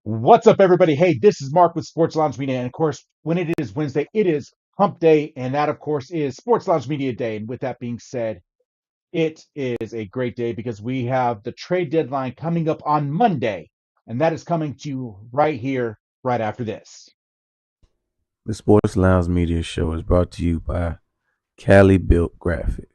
What's up, everybody? Hey, this is Mark with Sports Lounge Media. And of course, when it is Wednesday, it is Hump Day. And that, of course, is Sports Lounge Media Day. And with that being said, it is a great day because we have the trade deadline coming up on Monday. And that is coming to you right here, right after this. The Sports Lounge Media Show is brought to you by Cali Built Graphics.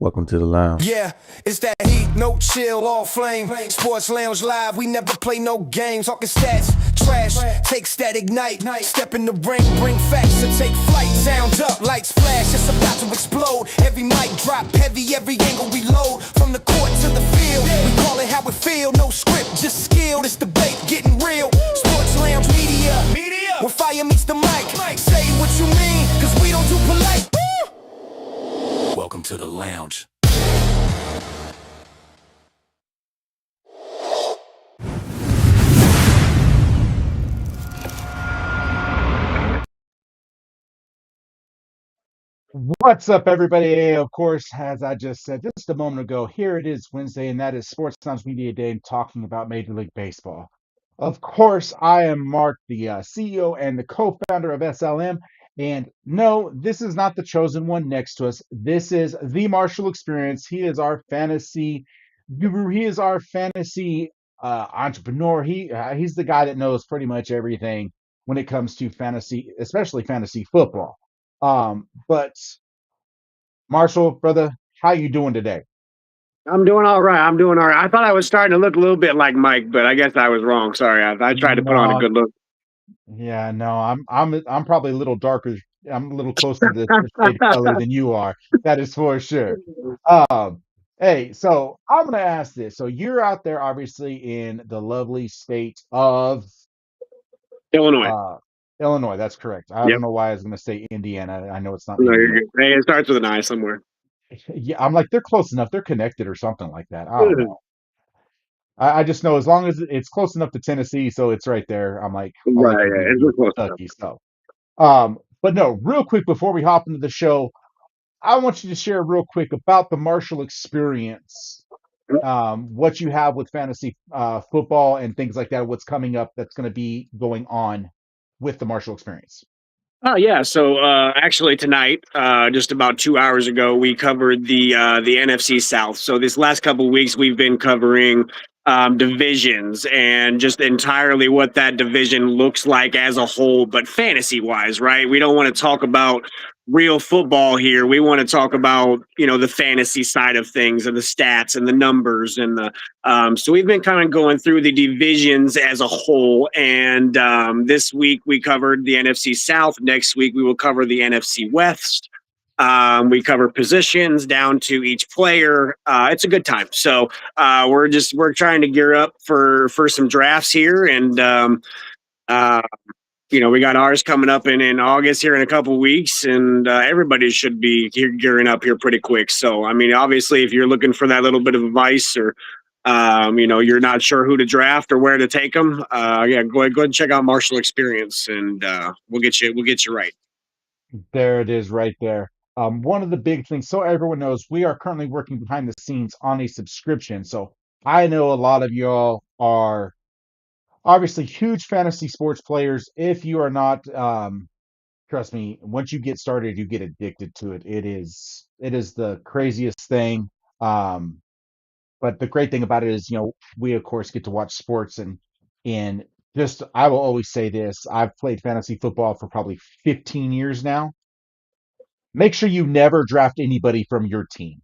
Welcome to the lounge. Yeah, it's that heat, no chill, all flame. Sports Lounge Live, we never play no games. Talking stats, trash, takes that ignite. Step in the ring, bring facts to take flight. Sound up, lights flash, it's about to explode. Every mic drop heavy, every angle we load. From the court to the field, we call it how it feel. No script, just skill, this debate getting real. Sports Lounge Media, where fire meets the mic. Say what you mean, cause we don't do polite. Welcome to the lounge. What's up, everybody? Of course, as I just said just a moment ago, here it is Wednesday, and that is Sports Lounge Media Day and talking about Major League Baseball. Of course, I am Mark, the CEO and the co-founder of SLM. And no, this is not the chosen one next to us. This is the Marshall Experience. He is our fantasy guru. He is our fantasy entrepreneur. He's the guy that knows pretty much everything when it comes to fantasy, especially fantasy football. But Marshall, brother, how you doing today? I'm doing all right. I'm doing all right. I thought I was starting to look a little bit like Mike, but I guess I was wrong. Sorry. I tried to put on a No, good look. yeah, no, I'm probably a little darker. I'm a little closer to the shade color than you are. That is for sure. Um, hey, so I'm gonna ask this. So you're out there, obviously, in the lovely state of Illinois. uh, Illinois. That's correct. I Yep. don't know why I was gonna say Indiana. I know it's not No, you're Indiana. good. Hey, it starts with an I somewhere. Yeah, I'm like they're close enough. They're connected or something like that. I don't know. I just know as long as it's close enough to Tennessee, so it's right there. I'm like, all I Right. can Yeah, do is it's go real to close enough. Kentucky. So, but no, real quick before we hop into the show, I want you to share real quick about the Marshall experience, what you have with fantasy football and things like that, what's coming up that's going to be going on with the Marshall experience. Oh yeah, so actually tonight, just about 2 hours ago, we covered the NFC South. So this last couple of weeks, we've been covering divisions and just entirely what that division looks like as a whole, but fantasy wise, right? We don't want to talk about real football here. We want to talk about the fantasy side of things and the stats and the numbers and the so we've been kind of going through the divisions as a whole, and this week we covered the NFC South. Next week we will cover the NFC West. We cover positions down to each player. It's a good time. So we're trying to gear up for some drafts here, and uh, we got ours coming up in August here in a couple weeks, and everybody should be gearing up here pretty quick. So, I mean, obviously, if you're looking for that little bit of advice or, you're not sure who to draft or where to take them, yeah, go ahead and check out Marshall Experience, and we'll get you right. There it is right there. One of the big things, so everyone knows, we are currently working behind the scenes on a subscription. So I know a lot of y'all are obviously huge fantasy sports players. If you are not, trust me, once you get started, you get addicted to it. It is the craziest thing. Um, but the great thing about it is, we of course get to watch sports and just I will always say this. I've played fantasy football for probably 15 years now. Make sure you never draft anybody from your team.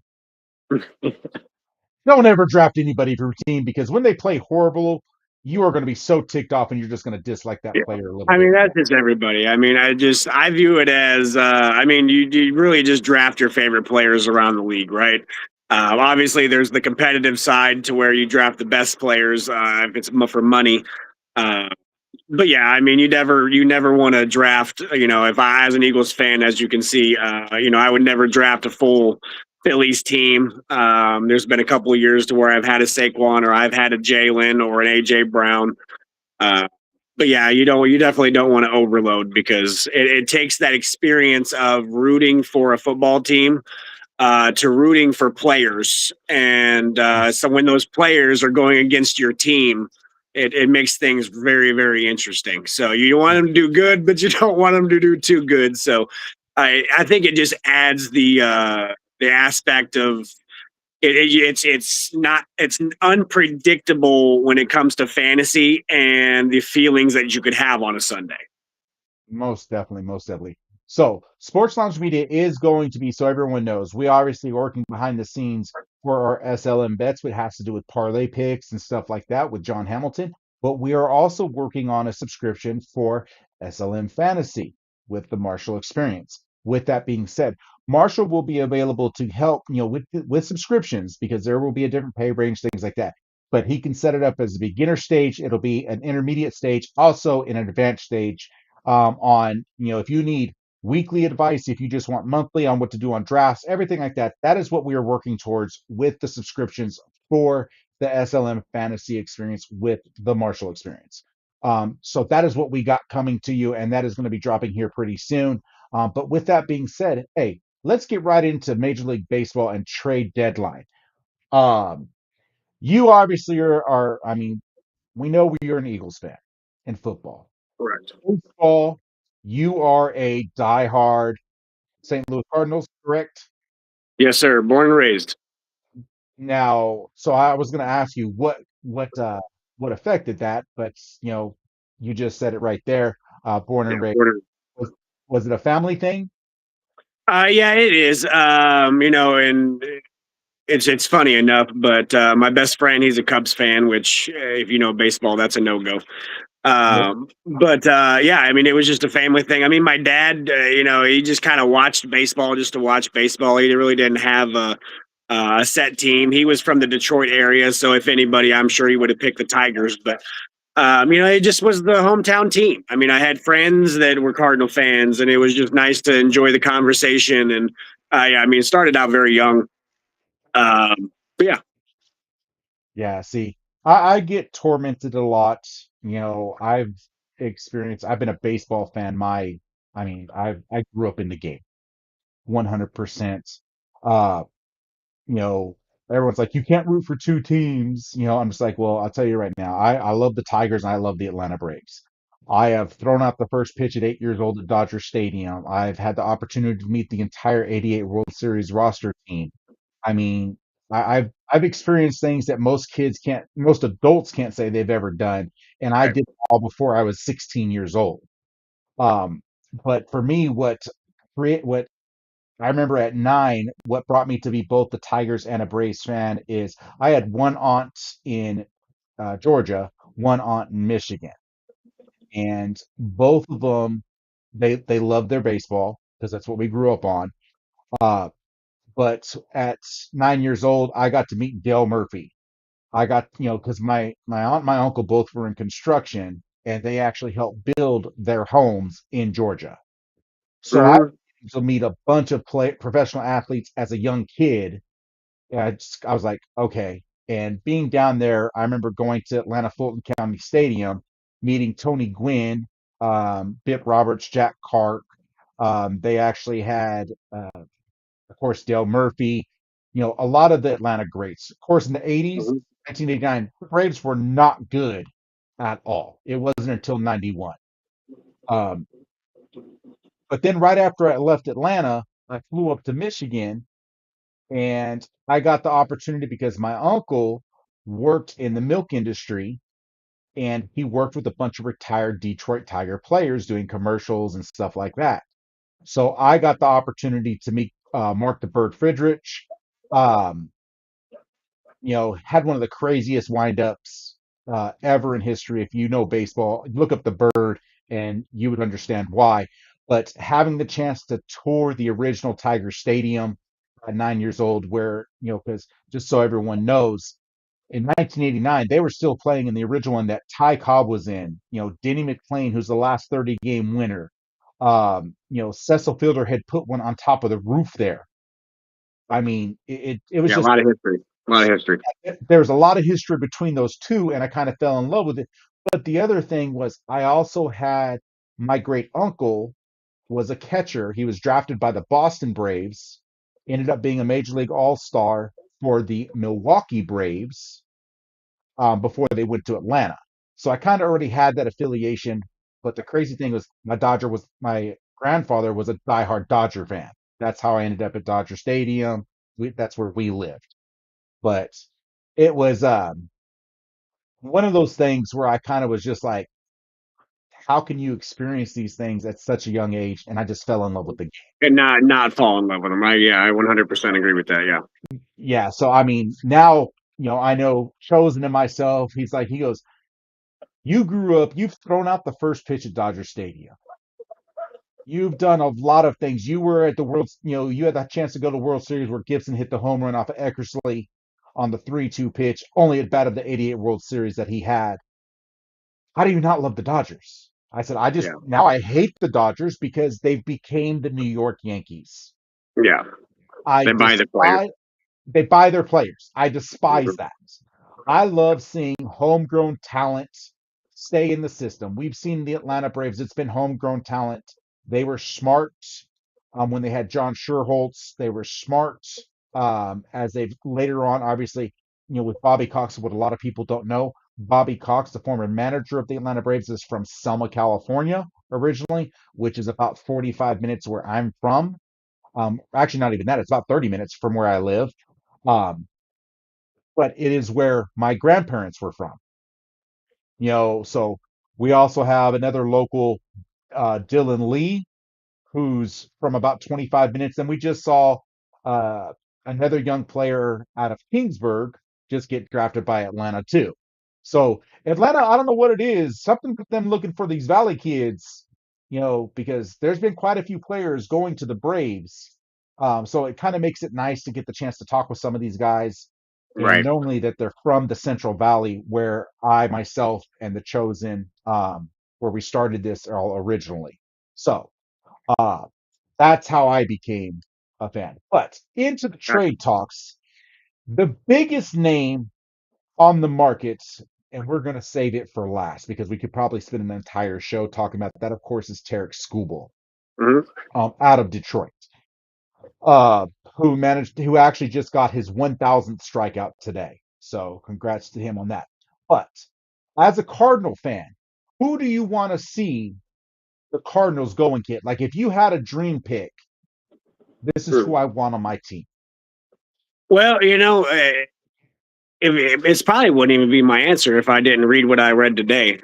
Don't ever draft anybody from your team because when they play horrible, you are going to be so ticked off and you're just going to dislike that Yeah. player a little I bit mean, that's more. just everybody. I mean, I view it as, I mean, you really just draft your favorite players around the league, right? Obviously, there's the competitive side to where you draft the best players if it's for money. Uh, but yeah, I mean, you never want to draft. If I, as an Eagles fan, as you can see, I would never draft a full Phillies team. There's been a couple of years to where I've had a Saquon or I've had a Jalen or an AJ Brown. Uh, but yeah, you definitely don't want to overload because it takes that experience of rooting for a football team to rooting for players, and so when those players are going against your team, it makes things very, very interesting. So you want them to do good, but you don't want them to do too good. So I think it just adds the aspect of it's not it's unpredictable when it comes to fantasy and the feelings that you could have on a Sunday. Most definitely, most definitely. So, Sports Lounge Media is going to be, so everyone knows, we obviously working behind the scenes for our SLM bets, which has to do with parlay picks and stuff like that with John Hamilton. But we are also working on a subscription for SLM Fantasy with the Marshall Experience. With that being said, Marshall will be available to help, with subscriptions because there will be a different pay range, things like that. But he can set it up as a beginner stage. It'll be an intermediate stage, also an advanced stage on, if you need weekly advice, if you just want monthly on what to do on drafts, everything like that. That is what we are working towards with the subscriptions for the SLM fantasy experience with the Marshall experience. So that is what we got coming to you, and that is going to be dropping here pretty soon. But with that being said, hey, let's get right into Major League Baseball and trade deadline. Um, you obviously I mean, we know you're an Eagles fan in football. Correct. Baseball, you are a diehard St. Louis Cardinals, correct? Yes, sir. Born and raised. Now, so I was going to ask you what affected that, but you just said it right there. Born Yeah, and raised. born Was it a family thing? yeah, it is. And it's funny enough, but my best friend, he's a Cubs fan, which if you know baseball, that's a no go. Nope. But yeah, I mean, it was just a family thing. I mean, my dad, he just kind of watched baseball just to watch baseball. He really didn't have a set team. He was from the Detroit area, so if anybody, I'm sure he would have picked the Tigers. But it just was the hometown team. I mean, I had friends that were Cardinal fans, and it was just nice to enjoy the conversation. And yeah, I mean, it started out very young. But yeah, Yeah, see, I get tormented a lot. I've been a baseball fan. I grew up in the game, 100%. Uh, you know, Everyone's like, you can't root for two teams. I'm just like, well, I'll tell you right now, I love the Tigers and I love the Atlanta Braves. I have thrown out the first pitch at 8 years old at Dodger Stadium. I've had the opportunity to meet the entire '88 World Series roster team. I mean, I've experienced things that most adults can't say they've ever done, and I right. did it all before I was 16 years old. Um, but for me, what I remember at 9, what brought me to be both the Tigers and a Braves fan is I had one aunt in Georgia, one aunt in Michigan, and both of them they loved their baseball because that's what we grew up on. Uh, but at 9 years old, I got to meet Dale Murphy. I got, because my aunt and my uncle both were in construction, and they actually helped build their homes in Georgia. So I Mhm. to meet a bunch of professional athletes as a young kid. I was like, okay. And being down there, I remember going to Atlanta Fulton County Stadium, meeting Tony Gwynn, Bip Roberts, Jack Clark. They actually had, of course, Dale Murphy, a lot of the Atlanta greats. Of course, in the 80s, Mhm. 1989, the Braves were not good at all. It wasn't until 91. Um, but then right after I left Atlanta, I flew up to Michigan and I got the opportunity because my uncle worked in the milk industry and he worked with a bunch of retired Detroit Tiger players doing commercials and stuff like that. So I got the opportunity to meet Mark the Bird Friedrich. Um, had one of the craziest windups ever in history. If you know baseball, look up the Bird and you would understand why. But having the chance to tour the original Tiger Stadium at 9 years old, where, because just so everyone knows, in 1989, they were still playing in the original one that Ty Cobb was in. Denny McClain, who's the last 30 game winner. Cecil Fielder had put one on top of the roof there. I mean, it was Yeah, a just lot of history. A lot of history. there's a lot of history between those two, and I kind of fell in love with it. But the other thing was, I also had my great uncle was a catcher. He was drafted by the Boston Braves, ended up being a major league all star for the Milwaukee Braves before they went to Atlanta. So I kind of already had that affiliation. But the crazy thing was my grandfather was a diehard Dodger fan. That's how I ended up at Dodger Stadium. That's where we lived. But it was one of those things where I kind of was just like, how can you experience these things at such a young age? And I just fell in love with the game. And not fall in love with them. I 100% agree with that. Yeah. Yeah. So I mean, now I know Chosen and myself. He goes, you grew up, you've thrown out the first pitch at Dodger Stadium. You've done a lot of things. You were at the you had that chance to go to the World Series where Gibson hit the home run off of Eckersley on the 3-2 pitch, only at bat of the '88 World Series that he had. How do you not love the Dodgers? I said, Yeah. now I hate the Dodgers because they've became the New York Yankees. Yeah. I They buy the players. despise, they buy their players. I Mhm. despise that. I love seeing homegrown talent stay in the system. We've seen the Atlanta Braves. It's been homegrown talent. They were smart when they had John Schuerholz. They were smart as they've later on, obviously, with Bobby Cox, what a lot of people don't know. Bobby Cox, the former manager of the Atlanta Braves, is from Selma, California, originally, which is about 45 minutes where I'm from. Actually, not even that. It's about 30 minutes from where I live. Um, but it is where my grandparents were from. So we also have another local, Dylan Lee, who's from about 25 minutes. And we just saw uh, another young player out of Kingsburg just get drafted by Atlanta, too. So Atlanta, I don't know what it is, something with them looking for these Valley kids, because there's been quite a few players going to the Braves. So it kind of makes it nice to get the chance to talk with some of these guys and Right. knowingly that they're from the Central Valley where I myself and the Chosen, where we started this all originally. So uh, that's how I became a fan. But into the Gotcha. trade talks, the biggest name on the market, and we're going to save it for last because we could probably spend an entire show talking about that, of course, is Tarek Skubal, Hmm. out of Detroit, uh, who actually just got his 1,000th strikeout today. So congrats to him on that. But as a Cardinal fan, who do you want to see the Cardinals go and get? Like if you had a dream pick, this is who I want on my team. Well, it's probably wouldn't even be my answer if I didn't read what I read today.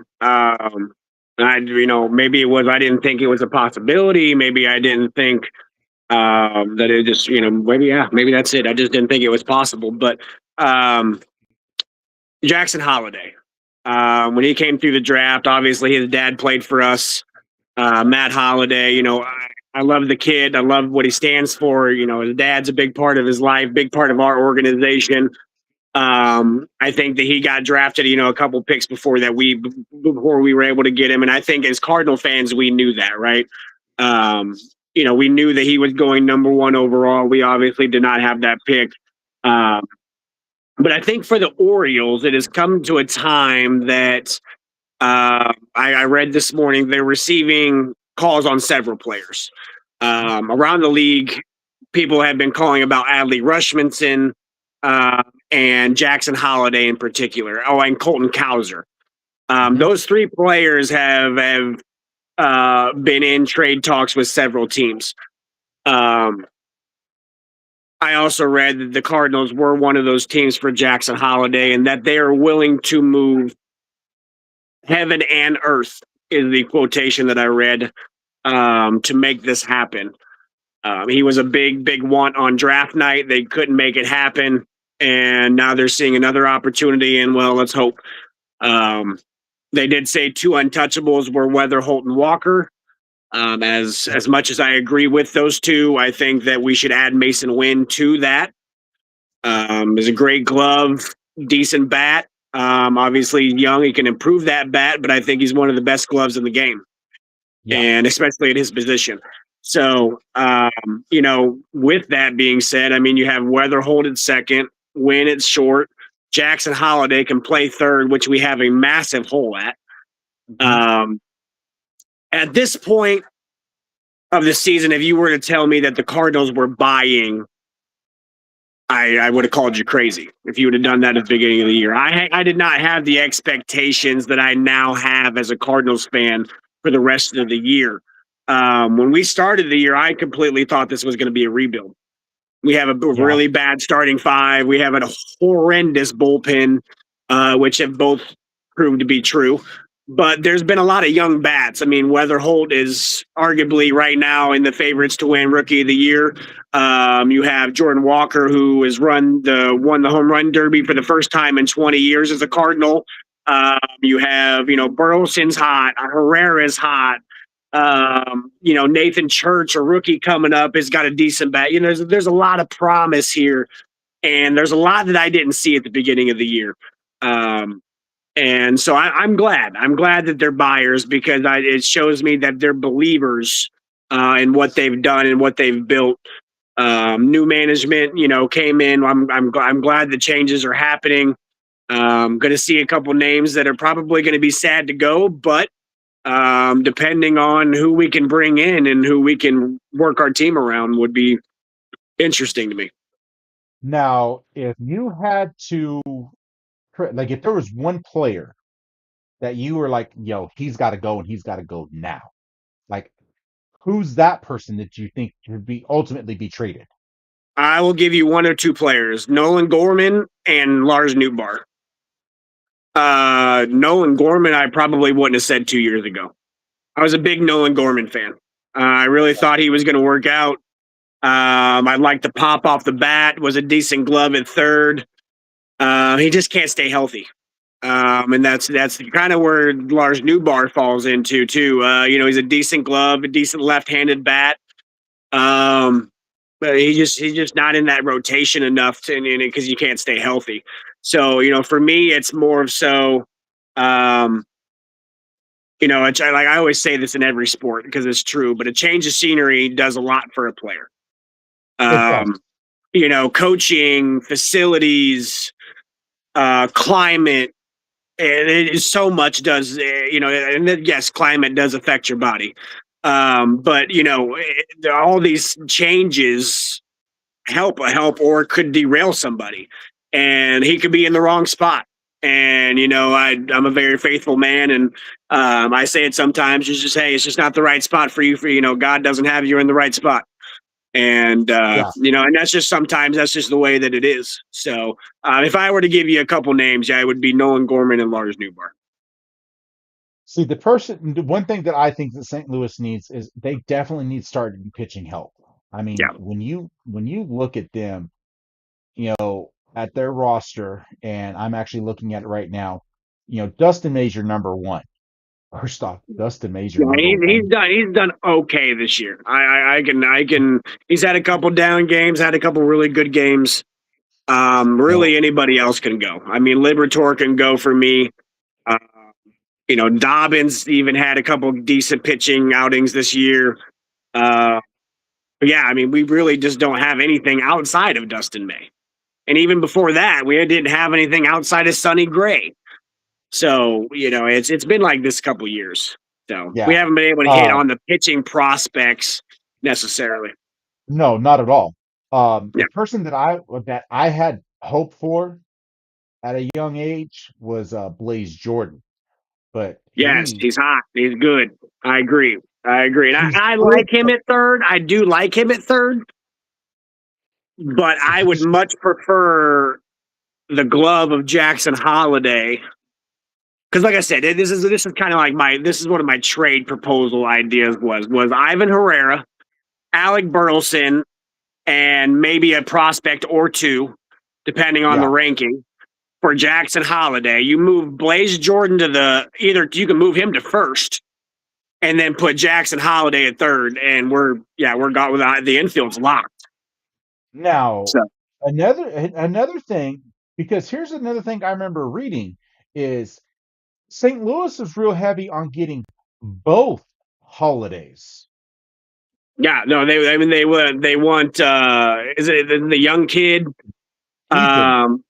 Maybe it was I didn't think it was a possibility. Maybe I didn't think that it just, maybe that's it. I just didn't think it was possible. But um, Jackson Holiday, when he came through the draft, obviously his dad played for us. Matt Holiday, I love the kid. I love what he stands for. His dad's a big part of his life, big part of our organization. I think that he got drafted, a couple picks before we were able to get him, and I think as Cardinal fans, we knew that, right? We knew that he was going number one overall. We obviously did not have that pick, um, but I think for the Orioles, it has come to a time that I read this morning they're receiving calls on several players around the league. People have been calling about Adley Rushmanson and Jackson Holiday in particular. Oh, and Colton Cowser. Hmm. Those three players have been in trade talks with several teams. Um, I also read that the Cardinals were one of those teams for Jackson Holiday and that they are willing to move heaven and earth, is the quotation that I read, to make this happen. He was a big want on draft night. They couldn't make it happen. And now they're seeing another opportunity. And well, let's hope. They did say two untouchables were Weather, Holt, and Walker. As much as I agree with those two, I think that we should add Mason Wynn to that. Is a great glove, decent bat. Obviously young, he can improve that bat, but I think he's one of the best gloves in the game, Yeah. and especially at his position. So, with that being said, I mean, you have Weather hold at second, Win at short. Jackson Holiday can play third, which we have a massive hole at. Hmm. Um, at this point of the season, if you were to tell me that the Cardinals were buying I would have called you crazy if you would have done that at the beginning of the year. I did not have the expectations that I now have as a Cardinals fan for the rest of the year. When we started the year, I completely thought this was going to be a rebuild. We have a Yeah. really bad starting five. We have a horrendous bullpen, which have both proved to be true. But there's been a lot of young bats. I mean, Weatherholt is arguably right now in the favorites to win Rookie of the Year. You have Jordan Walker, who has won the home run derby for the first time in 20 years as a Cardinal. You have Burleson's hot, Herrera's hot. Nathan Church, a rookie coming up, has got a decent bat. There's a lot of promise here, and there's a lot that I didn't see at the beginning of the year. And so I'm glad. I'm glad that they're buyers because it shows me that they're believers in what they've done and what they've built. New management, came in. I'm glad the changes are happening. Going to see a couple names that are probably going to be sad to go, but depending on who we can bring in and who we can work our team around would be interesting to me. Now, if you had to, like, if there was one player that you were like, yo, he's got to go and he's got to go now, like, who's that person that you think should be ultimately be traded? I will give you one or two players: Nolan Gorman and Lars Nootbaar. Nolan Gorman, I probably wouldn't have said 2 years ago. I was a big Nolan Gorman fan. I really thought he was going to work out. I'd like to pop off the bat. Was a decent glove at third. He just can't stay healthy. And that's kind of where Lars Nootbaar falls into too. He's a decent glove, a decent left-handed bat. But he's just not in that rotation enough because you can't stay healthy. So for me, it's more of so. Like I always say this in every sport because it's true, but a change of scenery does a lot for a player. It does. Coaching, facilities, climate, and so much does, and yes, climate does affect your body. But all these changes help or could derail somebody, and he could be in the wrong spot. And I'm a very faithful man, and I say it sometimes. It's just, hey, it's just not the right spot for you. God doesn't have you in the right spot. And Yeah. and that's just sometimes that's just the way that it is. So if I were to give you a couple names, it would be Nolan Gorman and Lars Nootbaar. See, the one thing that I think that St. Louis needs is they definitely need starting pitching help. I mean, Yeah. when you look at them, at their roster, and I'm actually looking at it right now, Dustin May's your number one. First off, Dustin May's your Yeah, number one. he's done okay this year. I can. He's had a couple down games, had a couple really good games. No, Really anybody else can go. I mean, Liberatore can go for me. Uh, Dobbins even had a couple decent pitching outings this year. But yeah, I mean, we really just don't have anything outside of Dustin May. And even before that, we didn't have anything outside of Sonny Gray. So, it's been like this couple years. So we yeah. haven't been able to hit Um, on the pitching prospects necessarily. no, not at all. Yeah. The person that I had hope for at a young age was Blaze Jordan, but Yes, he he's hot. He's good. I agree. And he's I good, like him but at third. I do like him at third, but I would he's much prefer the glove of Jackson Holiday. Because, like I said, this is kind of like this is one of my trade proposal ideas was Ivan Herrera, Alec Burleson, and maybe a prospect or two, depending on the yeah. ranking, for Jackson Holiday. You move Blaze Jordan to either you can move him to first and then put Jackson Holiday at third, and we're got without the infield's locked. Now, So another thing, because here's another thing I remember reading is St. Louis is real heavy on getting both holidays. yeah, no, they want is it the young kid Ethan, um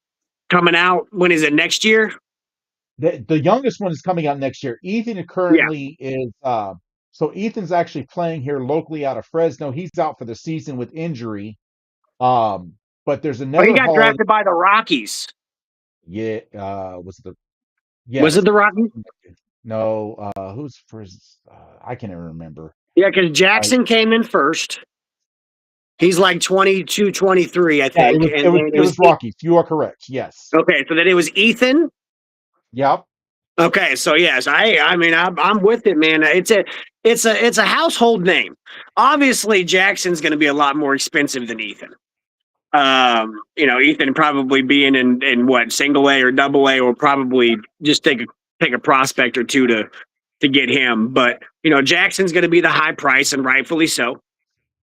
coming out? When is it, next year? the youngest one is coming out next year. Ethan Yeah. currently is so Ethan's actually playing here locally out of Fresno. He's out for the season with injury. Um, But there's Oh, he another got holiday. drafted by the Rockies. Yeah, was the Was yes. it the Rockies? No, who's first? I can't even remember. Yeah, because Jackson came in first. He's like 22, 23, I Yeah, think. And then it was Rockies. You are correct. Yes. okay, so then it was Ethan. Yep. Okay, so yes, I mean I'm with it, man. It's a household name. Obviously, Jackson's going to be a lot more expensive than Ethan. Ethan probably being in what single A or double A will probably just take a prospect or two to get him. But Jackson's going to be the high price, and rightfully so.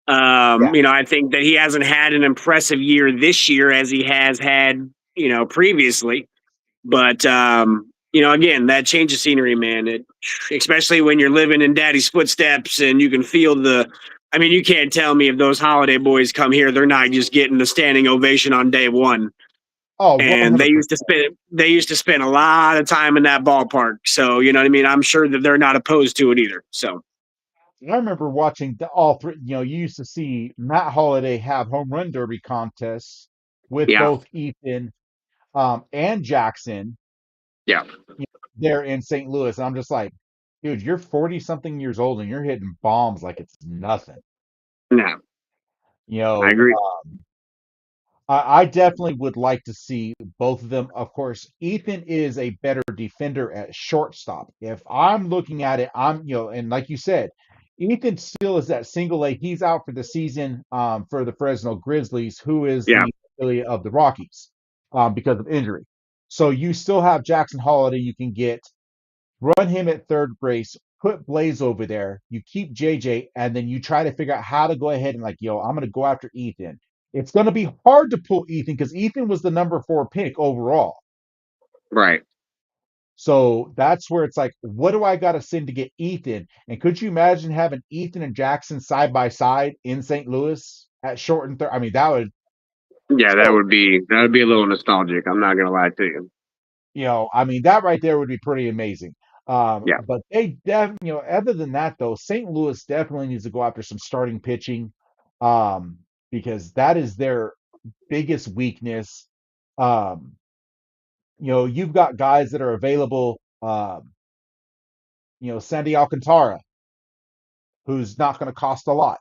Yeah. I think that he hasn't had an impressive year this year as he has had previously. But again, that change of scenery, man. Especially when you're living in daddy's footsteps and you can feel the. I mean, you can't tell me if those holiday boys come here, they're not just getting the standing ovation on day one. Oh, And they 100%. used to spend a lot of time in that ballpark. So you know what I mean. I'm sure that they're not opposed to it either. So I remember watching all three. You used to see Matt Holliday have home run derby contests with yeah, both Ethan and Jackson yeah, there in St. Louis. And I'm just like, dude, you're 40 something years old and you're hitting bombs like it's nothing. no, You I know, agree. I definitely would like to see both of them. Of course, Ethan is a better defender at shortstop. If I'm looking at it, and like you said, Ethan still is that single A. He's out for the season for the Fresno Grizzlies, who is Yeah, the affiliate of the Rockies because of injury. So you still have Jackson Holiday you can get, run him at third base, put Blaze over there, you keep JJ, and then you try to figure out how to go ahead and I'm going to go after Ethan. It's going to be hard to pull Ethan because Ethan was the number 4 pick overall. right. So that's where it's like, what do I got to send to get Ethan? And could you imagine having Ethan and Jackson side by side in St. Louis at short and third? I mean, that would Yeah, so that would be a little nostalgic. I'm not gonna lie to you. I mean, that right there would be pretty amazing. Yeah, But they definitely, other than that though, St. Louis definitely needs to go after some starting pitching, um, because that is their biggest weakness. Um, you've got guys that are available. Sandy Alcantara, who's not going to cost a lot.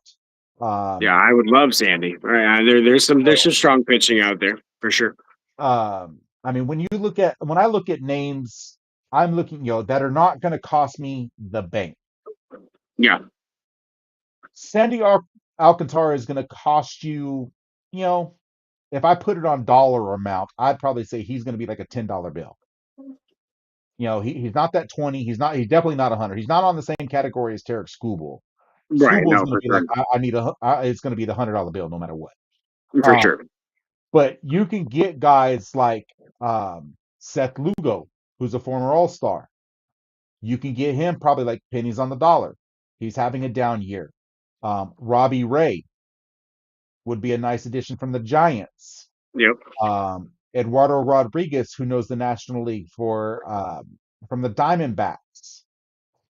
yeah, Um, I would love Sandy. Right, there's some strong pitching out there for sure. I mean, when I look at names, I'm looking, that are not going to cost me the bank. Yeah, Sandy Alcantara is going to cost you, you know, if I put it on dollar amount, I'd probably say he's going to be like a $10 bill. He's not that 20. He's definitely not 100. He's not on the same category as Tarek Skubal. right. Skubal's No, going to for be like, sure, it's going to be the $100 bill no matter what. for Um, sure. but you can get guys like Seth Lugo, who's a former All Star. You can get him probably like pennies on the dollar. He's having a down year. Robbie Ray would be a nice addition from the Giants. Yep. Eduardo Rodriguez, who knows the National League from the Diamondbacks.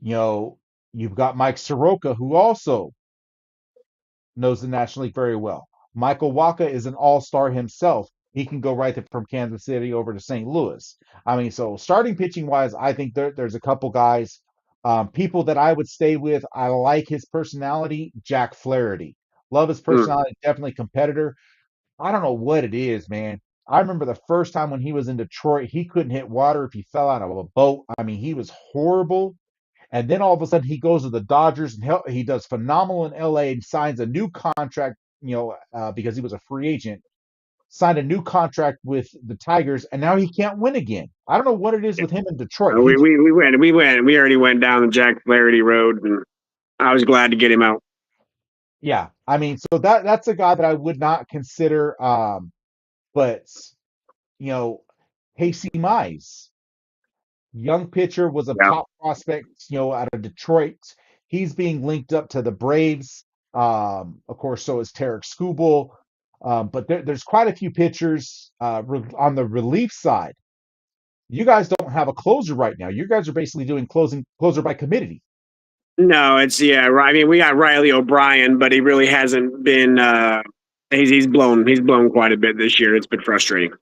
You've got Mike Soroka, who also knows the National League very well. Michael Waka is an all-star himself. He can go right from Kansas City over to St. Louis. I mean, so starting pitching wise, I think there's a couple guys, people that I would stay with. I like his personality. Jack Flaherty, love his Mm. personality. Definitely competitor. I don't know what it is, man. I remember the first time when he was in Detroit, he couldn't hit water if he fell out of a boat. I mean, he was horrible. And then all of a sudden he goes to the Dodgers and he does phenomenal in LA and signs a new contract, because he was a free agent, signed a new contract with the Tigers, and now he can't win again. I don't know what it is with him in Detroit. We already went down the Jack Flaherty road, and I was glad to get him out. Yeah, I mean, so that's a guy that I would not consider. But you know, Casey Mize, young pitcher, was a Yeah. top prospect, out of Detroit. He's being linked up to the Braves. Of course, so is Tarek Skubal. But there's quite a few pitchers on the relief side. You guys don't have a closer right now. You guys are basically doing closer by committee. No, it's yeah. I mean, we got Riley O'Brien, but he really hasn't been He's blown quite a bit this year. It's been frustrating.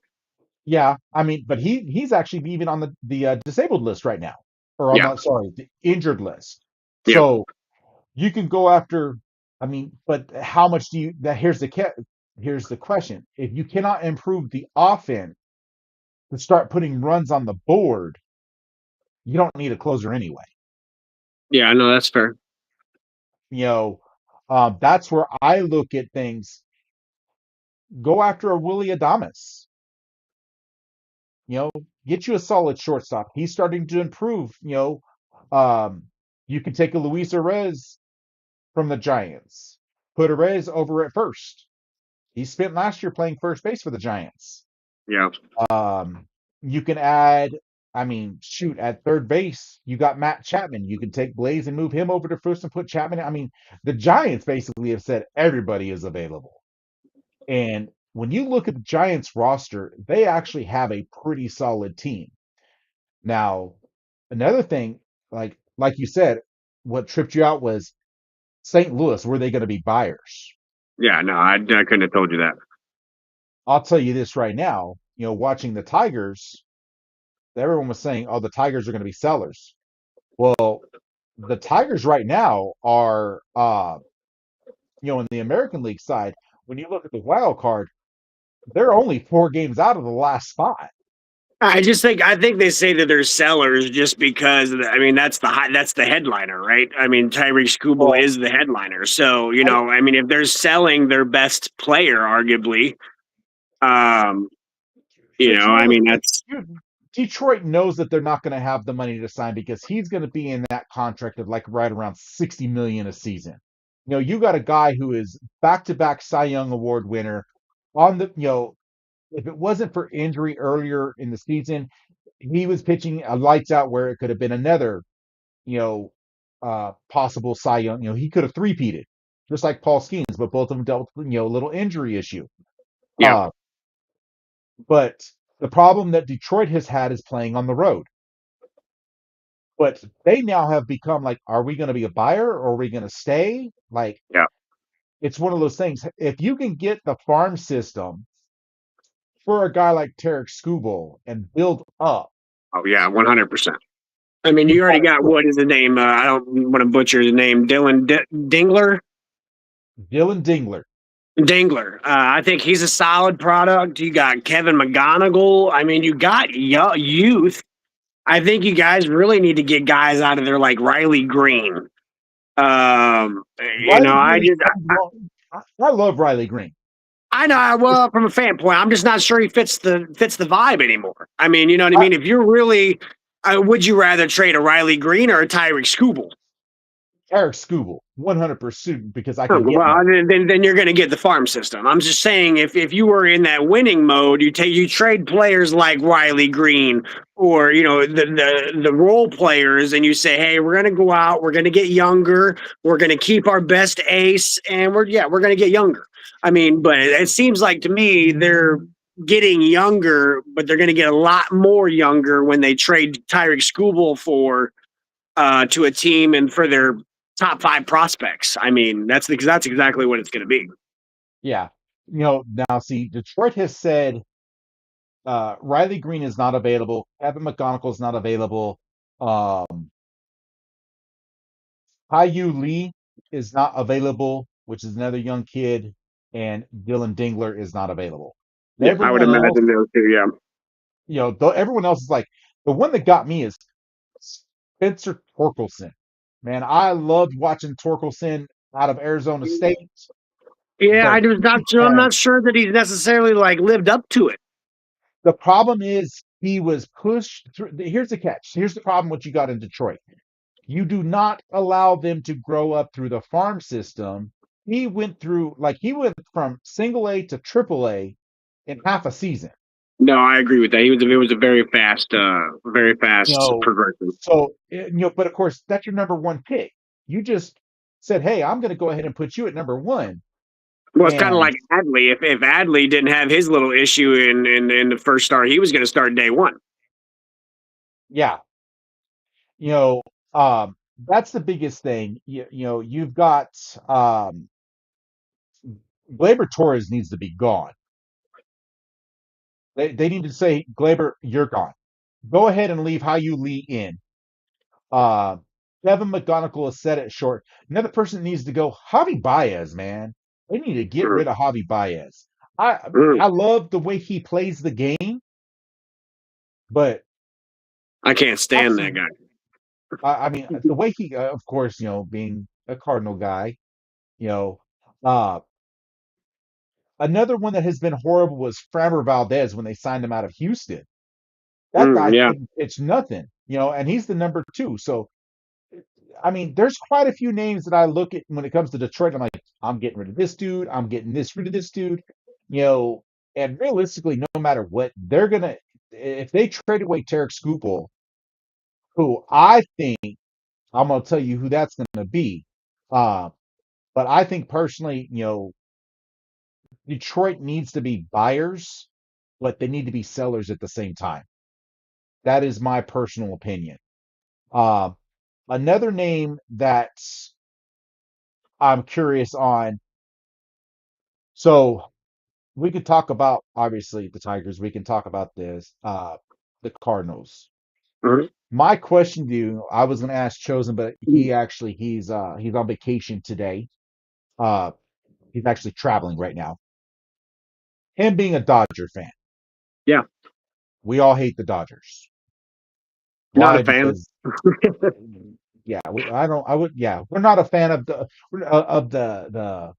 Yeah, I mean, but he's actually even on the disabled list right now, or on Yeah. the injured list. Yep. So you can go after. I mean, but how much do you? Here's the question: if you cannot improve the offense to start putting runs on the board, you don't need a closer anyway. Yeah, I know that's fair. You know, that's where I look at things. Go after a Willie Adames. You know, get you a solid shortstop. He's starting to improve. You can take a Luis Arez from the Giants, put Arez over at first. He spent last year playing first base for the Giants. Yeah. Um, you can add, I mean, shoot, at third base, you got Matt Chapman. You can take Blaze and move him over to first and put Chapman. I mean, the Giants basically have said everybody is available. And when you look at the Giants roster, they actually have a pretty solid team. Now, another thing, like you said, what tripped you out was St. Louis. Were they going to be buyers? Yeah, no, I couldn't have told you that. I'll tell you this right now. Watching the Tigers, everyone was saying, "Oh, the Tigers are going to be sellers." Well, the Tigers right now are, in the American League side. When you look at the wild card, they're only 4 games out of the last spot. I think they say that they're sellers just because I mean that's the headliner, right? I mean Tyreek Skubal Well, is the headliner, so I, I mean if they're selling their best player, arguably, um, but I mean that's Detroit knows that they're not going to have the money to sign because he's going to be in that contract of like right around 60 million a season. You got a guy who is back-to-back Cy Young Award winner on if it wasn't for injury earlier in the season, he was pitching a lights out where it could have been another, possible Cy Young. He could have three-peated, just like Paul Skeens, but both of them dealt with, a little injury issue. yeah. Uh, but the problem that Detroit has had is playing on the road. But they now have become like, are we going to be a buyer or are we going to stay? Like, Yeah. it's one of those things. If you can get the farm system for a guy like Tarek Skubal and build up, Oh yeah, 100%. I mean, you you already got got what is his name? I don't want to butcher his name. Dingler. Dylan Dingler. Dingler. I think he's a solid product. You got Kevin McGonigal. I mean, you got youth. I think you guys really need to get guys out of there like Riley Green. Riley I Green is just I love Riley Green. I know. Well, from a fan point, I'm just not sure he fits the vibe anymore. I mean, you know what I I, mean? If you're really, would you rather trade a Riley Green or a Tyreek Skubal? Tarek Skubal, 100% because I Oh, can get well, more. then you're going to get the farm system. I'm just saying, if you were in that winning mode, you trade players like Riley Green or the role players, and you say, hey, we're going to go out, we're going to get younger, we're going to keep our best ace, and we're going to get younger. I mean, but it seems like to me they're getting younger, but they're going to get a lot more younger when they trade Tyreek Skubal for to a team and for their top 5 prospects. I mean, that's exactly what it's going to be. Yeah. Now see, Detroit has said Riley Green is not available. Kevin McGonigal is not available. Um, Hyu Lee is not available, which is another young kid, and Dylan Dingler is not available. Yeah, I would Everyone else, imagine those two. Yeah, everyone else is like the one that got me is Spencer Torkelson. Man, I loved watching Torkelson out of Arizona State, yeah. but I'm man, not sure that he's necessarily like lived up to it. the problem is he was pushed through. Here's the catch. Here's the problem what you got in Detroit. You do not allow them to grow up through the farm system. He went from single A to triple A in half a season. No, I agree with that. It was a very You fast know, progression. but of course that's your number one pick. You just said, "Hey, I'm going to go ahead and put you at number one." Well, it's kind of And like Adley. If Adley didn't have his little issue in the first start, he was going to start day one. yeah, you know, that's the biggest thing. You've got Gleyber Torres needs to be gone. They need to say, Gleyber, you're gone. Go ahead and leave how you Lee in. Uh, Kevin McGonigal has said it short. Another person that needs to go, Javi Baez, man. They need to get Mm, rid of Javi Baez. I mm. I love the way he plays the game, but I can't stand that absolutely, guy. I mean, the way he, of course, being a Cardinal guy, you know, uh, another one that has been horrible was Framber Valdez when they signed him out of Houston. That guy Yeah. couldn't pitch nothing, and he's the number two. So I mean, there's quite a few names that I look at when it comes to Detroit. I'm like, I'm getting rid of this dude. I'm getting rid of this dude. You know, and realistically, no matter what, they're gonna if they trade away Tarek Skubal, who I think I'm gonna tell you who that's gonna be. Uh, but I think personally, Detroit needs to be buyers, but they need to be sellers at the same time. That is my personal opinion. Uh, Another name that I'm curious on. So we could talk about obviously the Tigers. We can talk about the Cardinals. Mhm. My question to you, I was going to ask Chosen, but he's on vacation today. Uh, he's actually traveling right now. Him being a Dodger fan, Yeah. we all hate the Dodgers. Not a Why? fan. Because yeah, we're not a fan of the.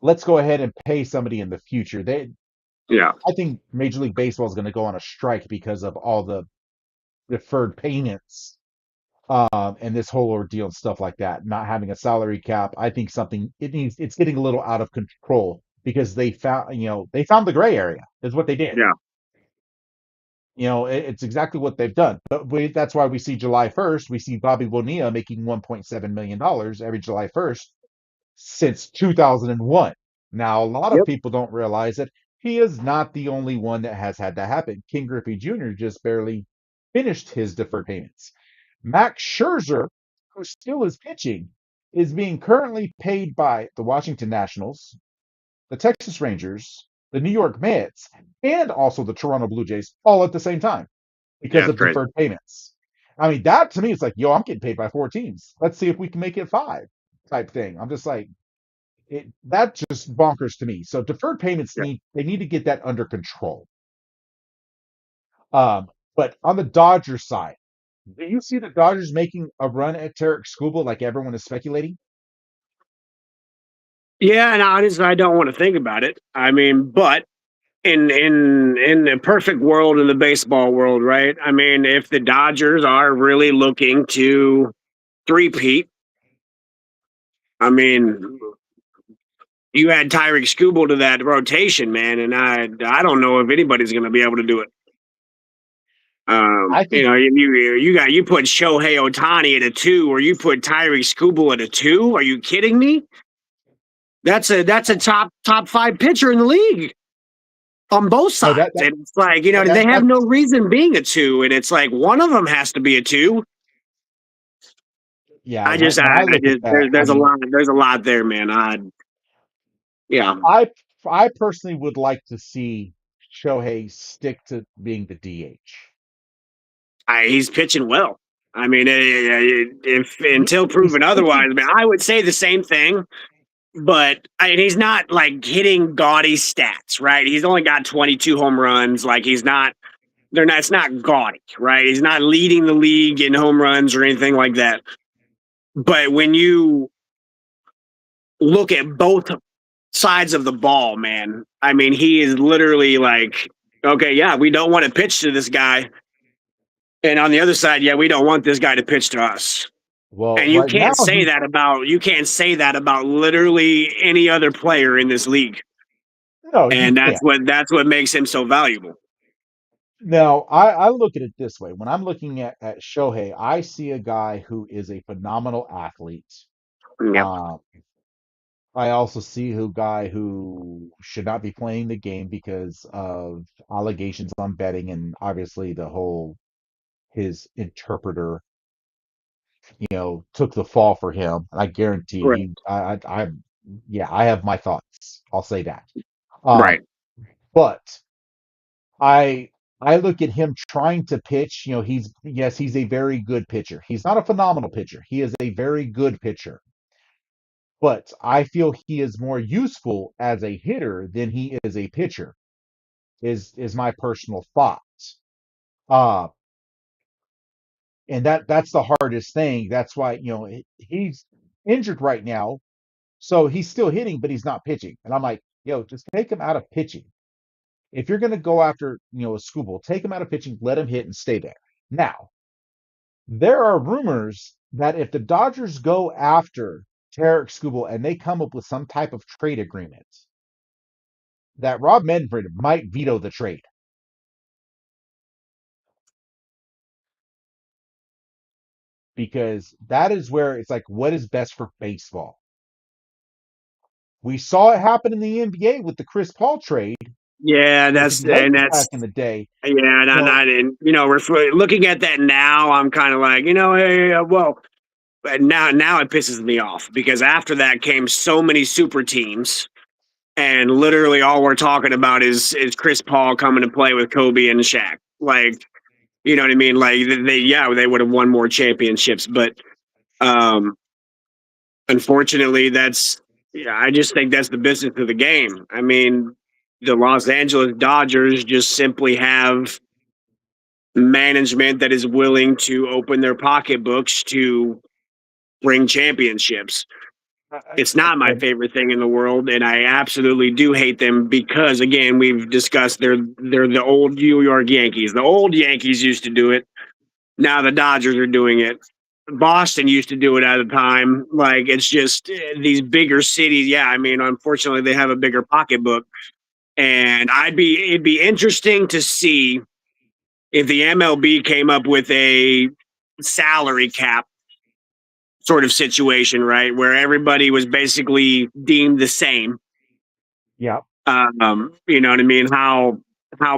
Let's go ahead and pay somebody in the future. Yeah. I think Major League Baseball is going to go on a strike because of all the deferred payments and this whole ordeal and stuff like that. Not having a salary cap, I think it's getting a little out of control because they found the gray area is what they did. Yeah. It's exactly what they've done. But that's why we see July 1st, we see Bobby Bonilla making $1.7 million every July 1st since 2001. Now, a lot of Yep. people don't realize that he is not the only one that has had that happen. King Griffey Jr. just barely finished his deferred payments. Max Scherzer, who still is pitching, is being currently paid by the Washington Nationals, the Texas Rangers, the New York Mets, and also the Toronto Blue Jays all at the same time Yeah. because It's of crazy. deferred payments. I mean, that to me is like, yo, I'm getting paid by four teams. Let's see if we can make it five type thing. I'm just like, that's just bonkers to me. So deferred payments Yeah. they need to get that under control. But on the Dodgers side, do you see the Dodgers making a run at Tarek Skubal like everyone is speculating? Yeah. And honestly, I don't want to think about it. I mean, but in the perfect world, in the baseball world, right? I mean, if the Dodgers are really looking to three-peat, I mean, you add Tyreek Skubal to that rotation, man, and I don't know if anybody's going to be able to do it. I think You put Shohei Otani at a two, or you put Tyreek Skubal at a two. Are you kidding me? That's a top five pitcher in the league on both no sides, and it's like they have no that's reason being a two, and it's like one of them has to be a two. yeah. When I I look at just that, I mean, there's a lot there, man. Yeah, I I personally would like to see Shohei stick to being the DH. he's pitching well. I mean, if until He's proven otherwise, pitching. I mean, I would say the same thing. But he's not like hitting gaudy stats, right? He's only got 22 home runs. Like he's not. They're not. It's not gaudy, right? He's not leading the league in home runs or anything like that. But when you look at both sides of the ball, man, I mean, he is literally like, okay, yeah, we don't want to pitch to this guy, and on the other side, yeah, we don't want this guy to pitch to us. Well, And you right now can't say that about literally any other player in this league. you And can't. that's what makes him so valuable. Now, I look at it this way. When I'm looking at Shohei, I see a guy who is a phenomenal athlete. Yep. Um, I also see who guy who should not be playing the game because of allegations on betting and obviously the whole his interpreter, took the fall for him. I guarantee Right. he I yeah, I have my thoughts. I'll say that. Um, Right. but I I look at him trying to pitch. You know, he's a very good pitcher. He's not a phenomenal pitcher. He is a very good pitcher. But I feel he is more useful as a hitter than he is a pitcher. Is my personal thought. Uh, and that's the hardest thing. That's why, he's injured right now, so he's still hitting, but he's not pitching. And I'm like, just take him out of pitching. If you're going to go after, a Skubal, take him out of pitching, let him hit and stay there. Now, there are rumors that if the Dodgers go after Tarek Skubal and they come up with some type of trade agreement, that Rob Manfred might veto the trade because that is where it's like, what is best for baseball? We saw it happen in the NBA with the Chris Paul trade Yeah, with the Lakers back that's in the day. yeah, Well, not in looking at that now, I'm kind of like hey, well, but now it pisses me off because after that came so many super teams, and literally all we're talking about is Chris Paul coming to play with Kobe and Shaq. Like, you know what I mean? Like they would have won more championships, but um, unfortunately, I just think that's the business of the game. I mean, the Los Angeles Dodgers just simply have management that is willing to open their pocketbooks to bring championships. It's not my and favorite thing in the world, and I absolutely do hate them because, again, we've discussed they're the old New York Yankees. The old Yankees used to do it. Now the Dodgers are doing it. Boston used to do it at a time. Like it's just these bigger cities. Yeah, I mean, unfortunately, they have a bigger pocketbook, and it'd be interesting to see if the MLB came up with a salary cap sort of situation, right, where everybody was basically deemed the same. yeah. You know what I mean? How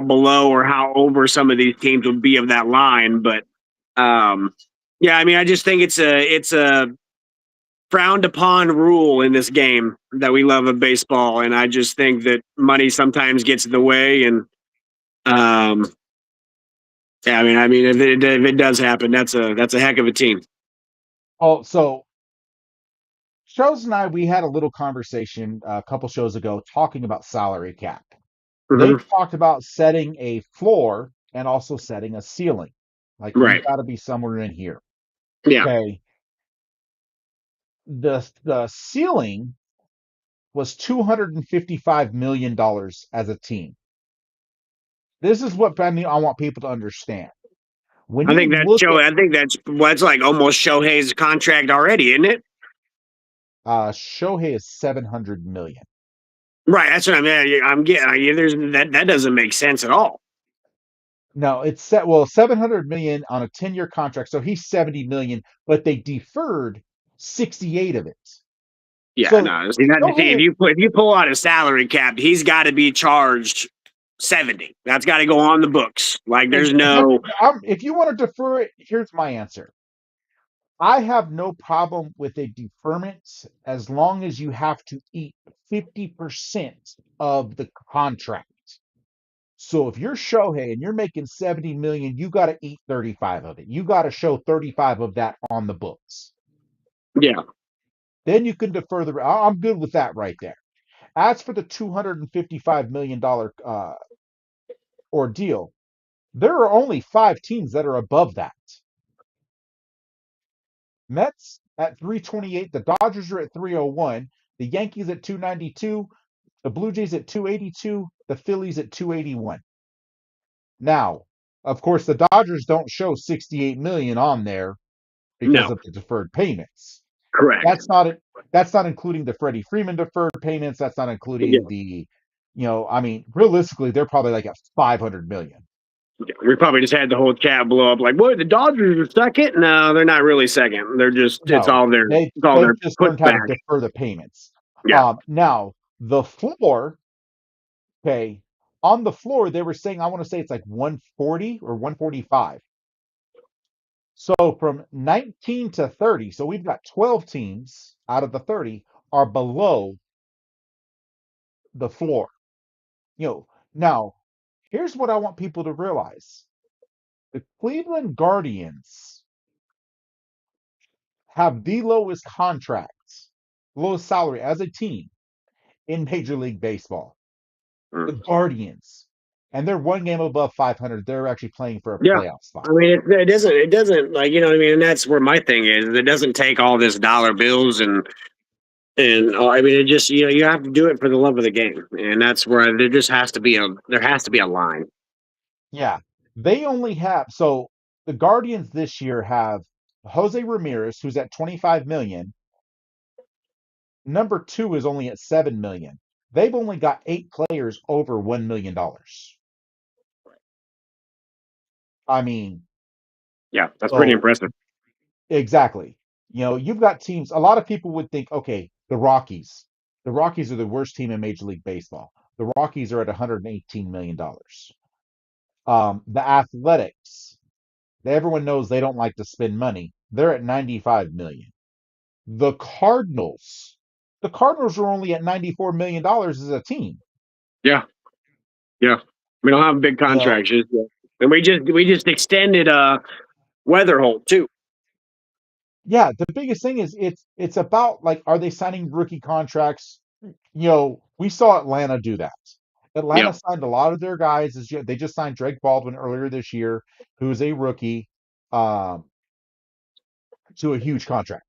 below or how over some of these teams would be of that line, but um, yeah, I mean, I just think it's a frowned upon rule in this game that we love of baseball, and I just think that money sometimes gets in the way, and um, yeah, I mean, if it does happen, that's a heck of a team. Oh, so Shows and we had a little conversation a couple shows ago talking about salary cap. They've Hmm. talked about setting a floor and also setting a ceiling. Like we've Right? got to be somewhere in here. Yeah, Okay. The ceiling was $255 million as a team. This is what I want people to understand. When you look at I think that's like almost Shohei's contract already, isn't it? Shohei is 700 million. Right. That's what I mean. I'm getting. There's that doesn't make sense at all. No, it's set 700 million on a 10-year contract. So he's 70 million, but they deferred 68 of it. Yeah, So no. See, Shohei, if you pull out a salary cap, he's got to be charged 70. That's got to go on the books. Like there's no. if you want to defer it, here's my answer. I have no problem with a deferment as long as you have to eat 50% of the contract. So if you're Shohei and you're making 70 million, you got to eat 35 of it. You got to show 35 of that on the books. Yeah. Then you can defer the. I'm good with that right there. As for the $255 million ordeal, there are only 5 teams that are above that. Mets at 328, the Dodgers are at 301, the Yankees at 292, the Blue Jays at 282, the Phillies at 281. Now, of course, the Dodgers don't show 68 million on there because No. of the deferred payments. Correct. That's not including the Freddie Freeman deferred payments. That's not Yeah. including I mean, realistically, they're probably like at 500 million. We probably just had the whole chat blow up. Like, what? The Dodgers are second? No, they're not really second. They're just No, it's all they've their just learned how to putback. defer the payments. Yeah. Now the floor, okay, on the floor they were saying I want to say it's like 140 or 145. So from 19 to 30, so we've got 12 teams out of the 30. are below the floor. Now here's what I want people to realize. The Cleveland Guardians have the lowest contracts, lowest salary as a team in Major League Baseball. The Mm. Guardians. And they're one game above 500. They're actually playing for a Yeah. playoff spot. I mean, it doesn't like, you know what I mean? And that's where my thing is. It doesn't take all this dollar bills and I mean, it just, you have to do it for the love of the game. And that's where there has to be a line. Yeah. They only have, so the Guardians this year have Jose Ramirez, who's at 25 million. Number two is only at 7 million. They've only got 8 players over $1 million. I mean, Yeah, that's pretty so impressive. exactly. You've got teams, a lot of people would think, okay, the Rockies. The Rockies are the worst team in Major League Baseball. The Rockies are at $118 million. The Athletics, everyone knows they don't like to spend money. They're at 95 million. The Cardinals are only at $94 million as a team. Yeah. Yeah. We don't have big You know, contracts. And we just extended Weatherholt too. yeah, the biggest thing is it's about like, are they signing rookie contracts? We saw Atlanta do that. Atlanta Yeah. signed a lot of their guys. They just signed Drake Baldwin earlier this year, who's a rookie, um, to a huge contract.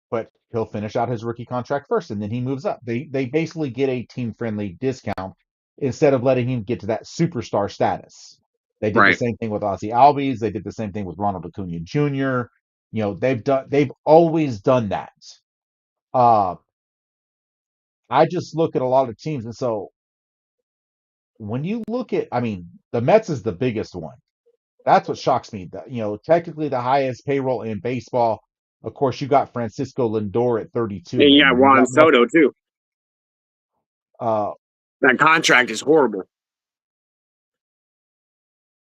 But he'll finish out his rookie contract first, and then he moves up. They basically get a team friendly discount instead of letting him get to that superstar status. They did the Right. same thing with Ozzy Albies. They did the same thing with Ronald Acuna Jr. They've always done that. Uh, I just look at a lot of teams, and so when you look at, I mean, the Mets is the biggest one. That's what shocks me. Technically the highest payroll in baseball. Of course, you got Francisco Lindor at 32 And you got million. You Juan got Soto too. uh, That contract is horrible.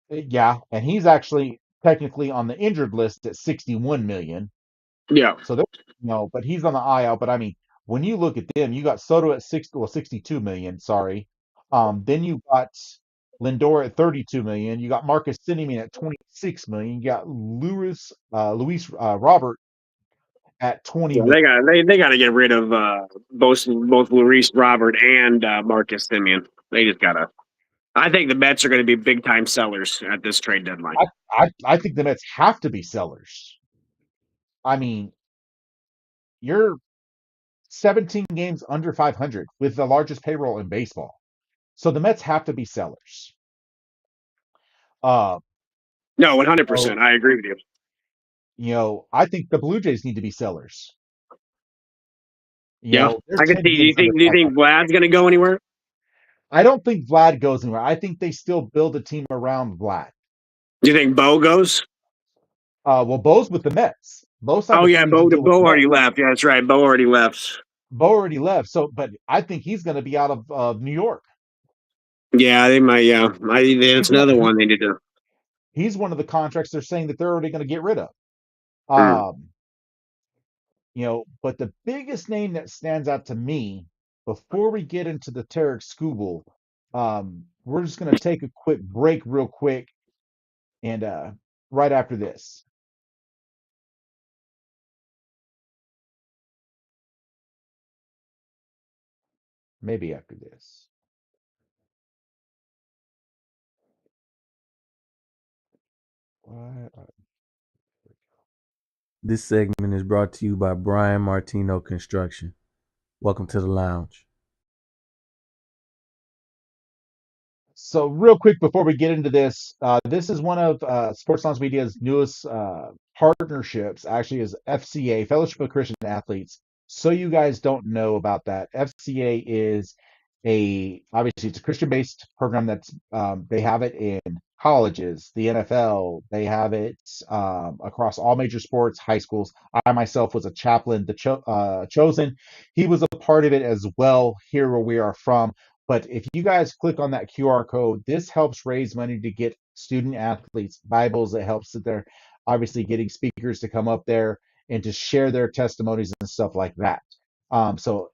yeah, and he's actually technically on the injured list at 61 million. Yeah. So but he's on the IL. But I mean, when you look at them, you got Soto at 62 million. Sorry. Then you got Lindor at 32 million. You got Marcus Semien at 26 million. You got Luis Robert at 20 Yeah, million. they got to get rid of both Luis Robert and Marcus Simeon. They just gotta. I think the Mets are going to be big time sellers at this trade deadline. I think the Mets have to be sellers. I mean, you're 17 games under 500 with the largest payroll in baseball. So the Mets have to be sellers. Uh, No, so, 100%. I agree with you. I think the Blue Jays need to be sellers. Yeah, They're I could 10 see. Do you games under think? Do you think 500. Vlad's going to go anywhere? I don't think Vlad goes anywhere. I think they still build a team around Vlad. Do you think Bo goes? Well, Bo's with the Mets. Bo signed Oh a yeah, free agent deal with Bo the already Mets. left. Yeah, that's right. Bo already left. Bo already left. So, but I think he's going to be out of New York. Yeah, they might. Yeah, that's He's one. another one they did. He's one of the contracts they're saying that they're already going to get rid of. Mm. Um, but the biggest name that stands out to me before we get into the Tarek Skubal, we're just going to take a quick break, real quick, and right after this. Maybe after this. Why? This segment is brought to you by Brian Martino Construction. Welcome to the lounge. So, real quick before we get into this, this is one of Sports Lounge Media's newest partnerships. Actually, is FCA, Fellowship of Christian Athletes. So you guys don't know about that, FCA is obviously it's a Christian-based program that's they have it in colleges, the NFL. They have it across all major sports, high schools. I myself was a chaplain, chosen. He was a part of it as well here where we are from. But if you guys click on that QR code, this helps raise money to get student athletes Bibles. It helps that they're obviously getting speakers to come up there and to share their testimonies and stuff like that. So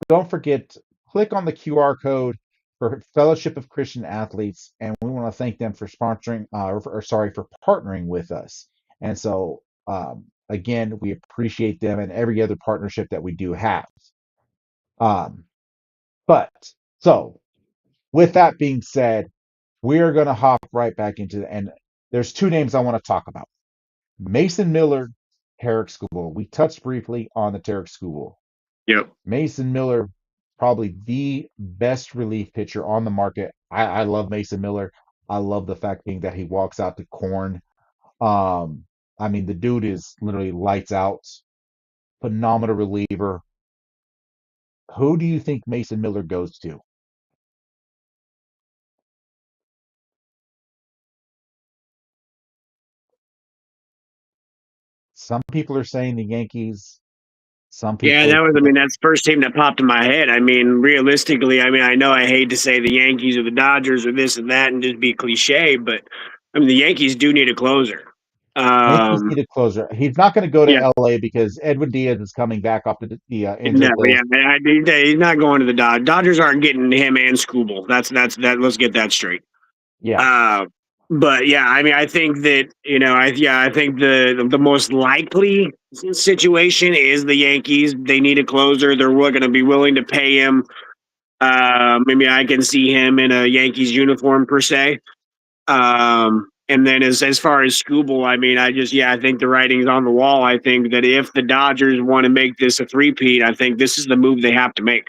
don't forget, click on the QR code for Fellowship of Christian Athletes, and we want to thank them for sponsoring, or sorry, for partnering with us. And so, again, we appreciate them and every other partnership that we do have. Um, but so, with that being said, we are going to hop right back into and there's two names I want to talk about: Mason Miller, Tarek Skubal. We touched briefly on the Tarek Skubal. Yep. Mason Miller, probably the best relief pitcher on the market. I love Mason Miller. I love the fact being that he walks out to corn. Um, I mean, the dude is literally lights out, phenomenal reliever. Who do you think Mason Miller goes to? Some people are saying the Yankees. Some Yeah, people are that was. I mean, that's the first team that popped in my head. I mean, realistically, I mean, I know I hate to say the Yankees or the Dodgers or this and that and just be cliche, but I mean, the Yankees do need a closer. Yankees Um, need a closer. He's not going to go to yeah, LA because Edwin Diaz is coming back off the no, injured yeah, list. he's not going to the Dodgers. Dodgers aren't getting him and Skubal. That's that. Let's get that straight. Yeah, Uh, but yeah, I mean, I think that I think the most likely situation is the Yankees. They need a closer. They're going to be willing to pay him. Maybe I can see him in a Yankees uniform per se. And then as far as Scooble, I mean, I think the writing's on the wall. I think that if the Dodgers want to make this a three-peat, I think this is the move they have to make.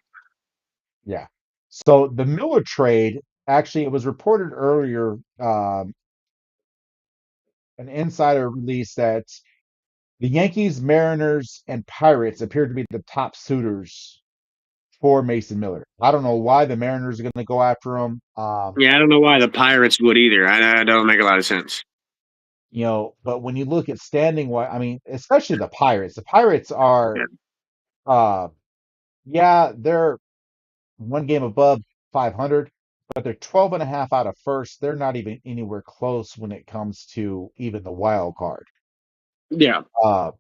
yeah. So the Miller trade, actually, it was reported earlier, an insider release that the Yankees, Mariners, and Pirates appear to be the top suitors for Mason Miller. I don't know why the Mariners are going to go after him. Yeah, I don't know why the Pirates would either. I don't make a lot of sense. But when you look at standing, I mean, especially the Pirates Yeah. are, uh, yeah, they're one game above 500, but they're 12 and a half out of first. They're not even anywhere close when it comes to even the wild card. Yeah. Uh,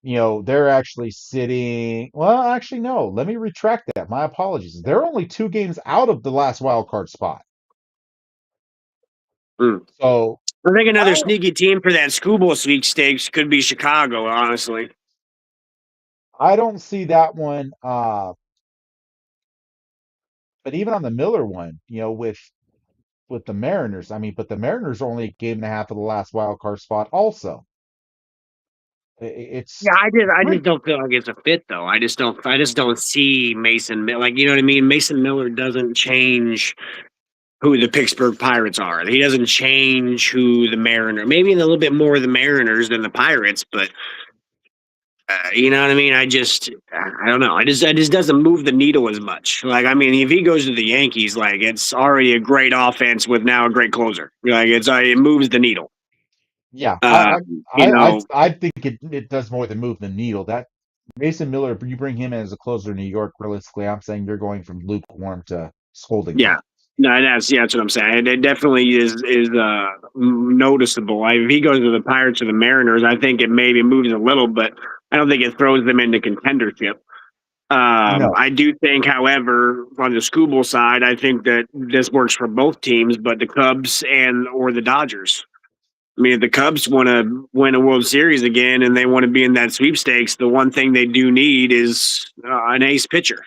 they're actually sitting. Well, actually, no. Let me retract that. My apologies. They're only 2 games out of the last wild card spot. Mm. So I think another I sneaky team for that Scooble sweepstakes could be Chicago, honestly. I don't see that one. But even on the Miller one, with the Mariners, I mean, but the Mariners are only a game and a half of the last wild card spot. Also, it's Yeah, I pretty. just don't feel like it's a fit though. I just don't see like you know what I mean? Mason Miller doesn't change who the Pittsburgh Pirates are. He doesn't change who the Mariner. Maybe a little bit more the Mariners than the Pirates, but you know what I mean? I don't know. I just doesn't move the needle as much. Like I mean, if he goes to the Yankees, like it's already a great offense with now a great closer. Like it moves the needle. Yeah, Uh, you know, I think it does more than move the needle. That Mason Miller, you bring him in as a closer in New York, realistically, I'm saying you're going from lukewarm to scolding yeah. hot. No, that's what I'm saying. It definitely is noticeable. If he goes to the Pirates or the Mariners, I think it maybe moves a little, but I don't think it throws them into contendership. No, I do think, however, on the Scooble side, I think that this works for both teams, but the Cubs and or the Dodgers. I mean, if the Cubs want to win a World Series again and they want to be in that sweepstakes, the one thing they do need is an ace pitcher,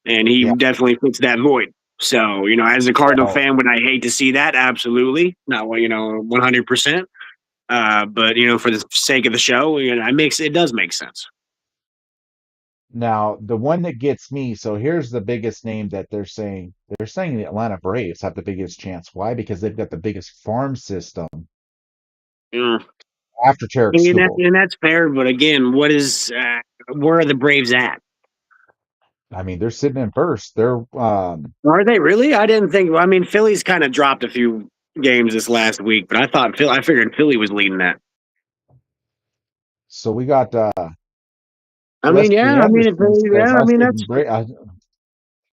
and he yeah, definitely fits that void. So, as a Cardinal well, fan, would I hate to see that? Absolutely, not 100%. But for the sake of the show, it does make sense. now the one that gets me, so here's the biggest name that they're saying. They're saying the Atlanta Braves have the biggest chance. Why? Because they've got the biggest farm system Yeah. after Tarek Skubal. And that's fair, but again, where are the Braves at? I mean, they're sitting in first. They're Are they really? I didn't think. I mean, Philly's kind of dropped a few games this last week, but I figured Philly was leading that. so we got I mean, Wesley yeah. I mean, Anderson says, I mean that's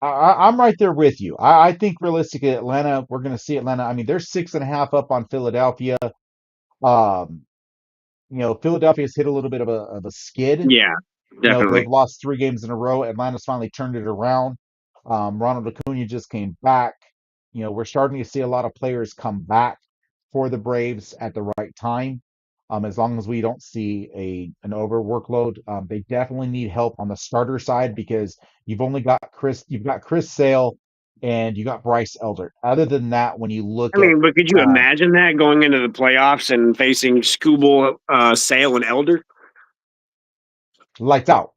I'm right there with you. I think realistically, Atlanta, we're going to see Atlanta. I mean, they're 6.5 up on Philadelphia. Um, Philadelphia's hit a little bit of a skid. yeah. They've Definitely. lost 3 games in a row. Atlanta's finally turned it around. Ronald Acuna just came back. We're starting to see a lot of players come back for the Braves at the right time. As long as we don't see an over workload, they definitely need help on the starter side because you've got Chris Sale, and you got Bryce Elder. Other than that, when you I look at mean, but could you uh, imagine that going into the playoffs and facing Scooble, Sale, and Elder? lights out.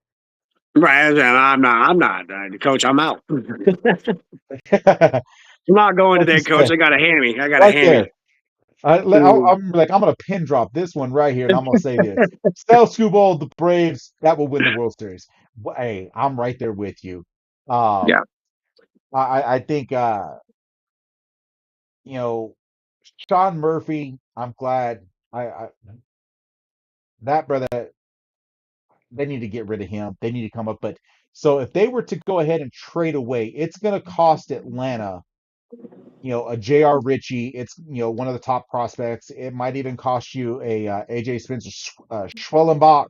Right? I'm not, coach. I'm out. I'm not going Like you today, coach. said, I got a hammy. I got a right hammy. there. I'm gonna pin drop this one right here, and I'm gonna say this: Sell Scuball, the Braves, that will win the World Series. Hey, I'm right there with you. Um, Yeah. I think you know Sean Murphy. I'm glad I that brother. They need to get rid of him. They need to come up. But so if they were to go ahead and trade away, it's gonna cost Atlanta a J.R. Ritchie. It's one of the top prospects. It might even cost you a AJ Spencer Schwellenbach.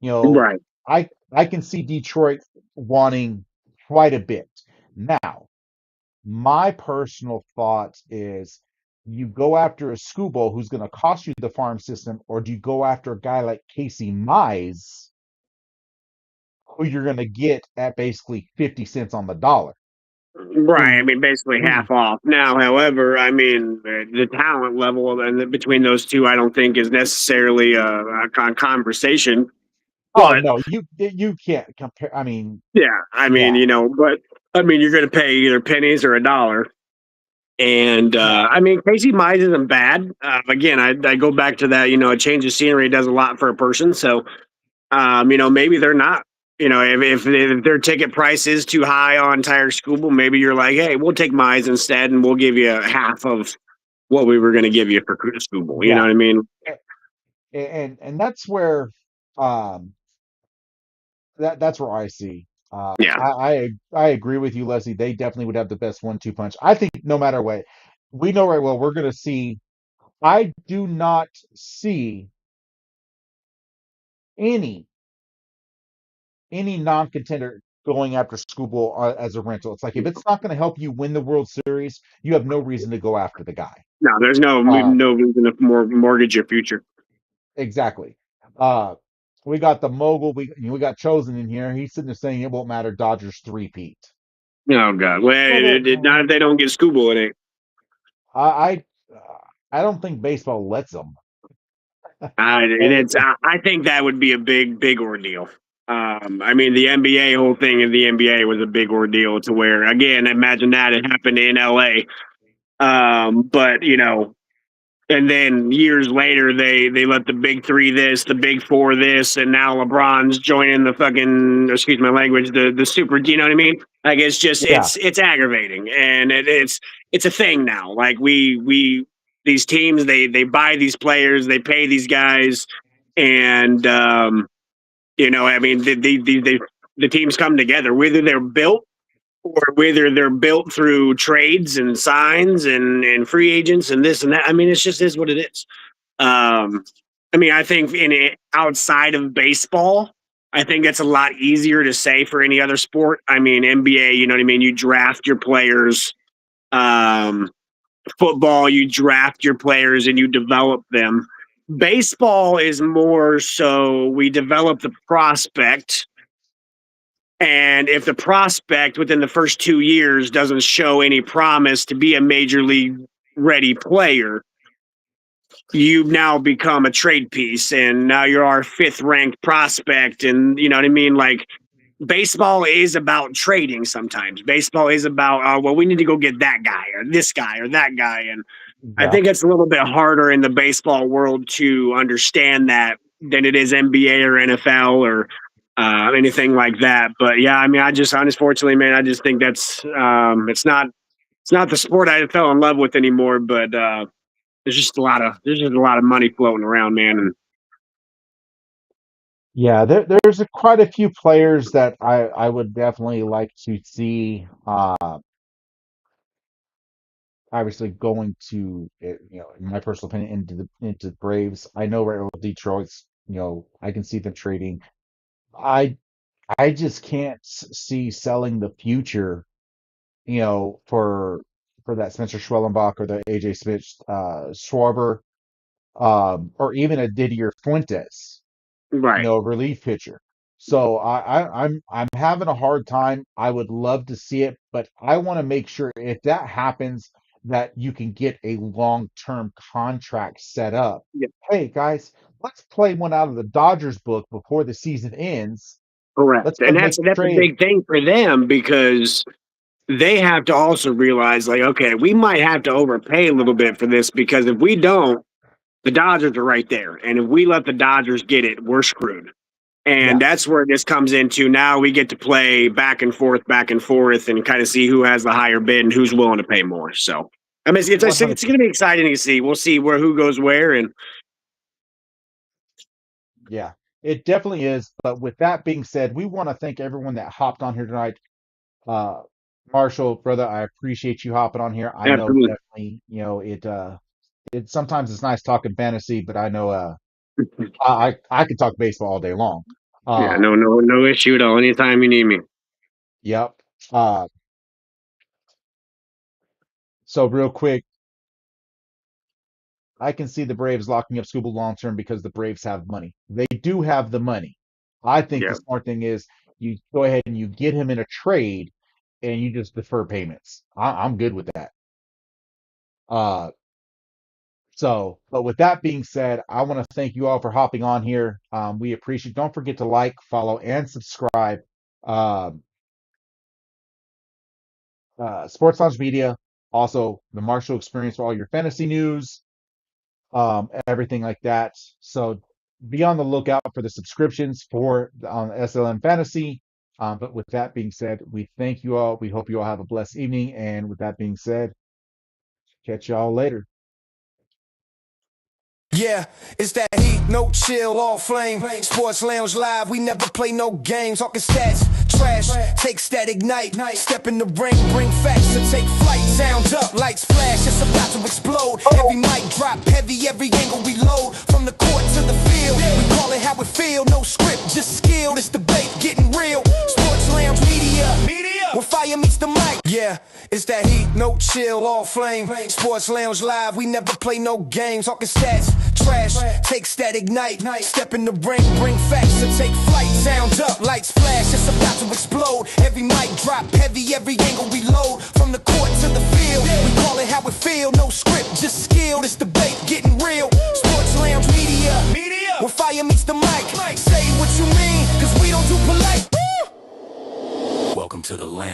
You know, Right. I can see Detroit wanting quite a bit. Now, my personal thought is you go after a Scoobo who's going to cost you the farm system, or do you go after a guy like Casey Mize who you're going to get at basically 50 cents on the dollar? Right. I Who mean, basically who half off. Now, however, I mean, the talent level and between those two, I don't think is necessarily a conversation. Oh But no, you can't compare. I mean, yeah, I mean, yeah, but I mean, you're going to pay either pennies or a dollar. And yeah, I mean, Casey Mize isn't bad. Again, I go back to that. A change of scenery does a lot for a person. So, maybe they're not. If their ticket price is too high on Tire Scooble, maybe you're like, hey, we'll take Mize instead, and we'll give you half of what we were going to give you for Scooble. You know yeah, what I mean? and that's where um that's where I see. Yeah. I agree with you, Leslie. They definitely would have the best 1-2 punch. I think no matter what, we know right well we're going to see. I do not see any any non-contender going after Scooble as a rental. It's like if it's not going to help you win the World Series, you have no reason to go after the guy. No, there's no Uh, no reason to mortgage your future. exactly. Uh, we got the mogul. We got chosen in here. He's sitting there saying it won't matter. Dodgers three-peat. Oh God. Well, Brother, not if they don't get Scooble, it ain't. I I, I don't think baseball lets them. I think that would be a big ordeal. I mean, the NBA whole thing in the NBA was a big ordeal to where, again, imagine that it happened in LA. But and then years later, they let the big three this, the big four this, and now LeBron's joining the fucking, excuse my language, the super. Do you know what I mean? Like it's just Yeah, it's aggravating, and it's a thing now. Like we these teams they buy these players, they pay these guys, and I mean the teams come together whether they're built or whether they're built through trades and signs and free agents and this and that. I mean, it's just is what it is. Um, I mean, I think outside of baseball, I think that's a lot easier to say for any other sport. I mean, NBA, you know what I mean? You draft your players. Um, Football, you draft your players and you develop them. Baseball is more so we develop the prospect, and if the prospect within the first 2 years doesn't show any promise to be a major league ready player, you now become a trade piece and now you're our fifth ranked prospect. And you know what I mean? Like baseball is about trading sometimes. Baseball is about, well, we need to go get that guy or this guy or that guy. And I yeah, think it's a little bit harder in the baseball world to understand that than it is NBA or NFL or anything like that. But yeah, I mean, I just unfortunately, man, I just think that's it's not the sport I fell in love with anymore. But there's just a lot of money floating around, man. And yeah. There's quite a few players that I would definitely like to see. Obviously going to in my personal opinion into the Braves. I know right with Detroit's. I can see them trading. I I just can't see selling the future, for that Spencer Schwellenbach or the AJ Smith, Schwarber, or even a Didier Fuentes, Right. relief pitcher. So I'm having a hard time. I would love to see it, but I want to make sure if that happens that you can get a long-term contract set up. Yeah. Hey guys, let's play one out of the Dodgers book before the season ends. Correct. Let's go And and that's make a that's a trade. big thing for them because they have to also realize, like, okay, we might have to overpay a little bit for this because if we don't, the Dodgers are right there. And if we let the Dodgers get it, we're screwed. And Yeah, that's where this comes into. Now we get to play back and forth, and kind of see who has the higher bid and who's willing to pay more. So, I mean, it's 100. going to be exciting to see. We'll see who goes where. And Yeah, it definitely is. But with that being said, we want to thank everyone that hopped on here tonight. Uh, Marshall, brother, I appreciate you hopping on here. I know absolutely. definitely, it sometimes it's nice talking fantasy, but I know I could talk baseball all day long. Yeah, Um, no issue at all. Anytime you need me. yep. Uh, so real quick, I can see the Braves locking up Scuba long term because the Braves have money. They do have the money. I think the Yeah. smart thing is you go ahead and you get him in a trade and you just defer payments. I'm good with that. Uh, but with that being said, I want to thank you all for hopping on here. We appreciate. Don't forget to like, follow, and subscribe. Um, Sports Lounge Media, also the Marshall Experience for all your fantasy news, everything like that. So be on the lookout for the subscriptions for on SLM Fantasy. But with that being said, we thank you all. We hope you all have a blessed evening. And with that being said, catch y'all later. Yeah, it's that heat, no chill, all flame. Sports Lounge Live, we never play no games. Talking stats, trash, take static night. Step in the ring, bring facts and take flight. Sounds up, lights flash, it's about to explode. Every mic drop heavy, every angle reload. From the court to the field, we call it how it feel. No script, just skill. This debate getting real. Sports Lounge Media. When fire meets the mic, yeah, it's that heat, no chill, all flame. Sports Lounge Live, we never play no games. Talking stats, trash, take static night. Step in the ring, bring facts and take flight. Sounds up, lights flash, it's about to explode. Every mic drop heavy, every angle reload. From the court to the field, we call it how it feel. No script, just skill. This debate getting real. Sports Lounge Media. When fire meets the mic, say what you mean, cause we don't do polite. Welcome to the land.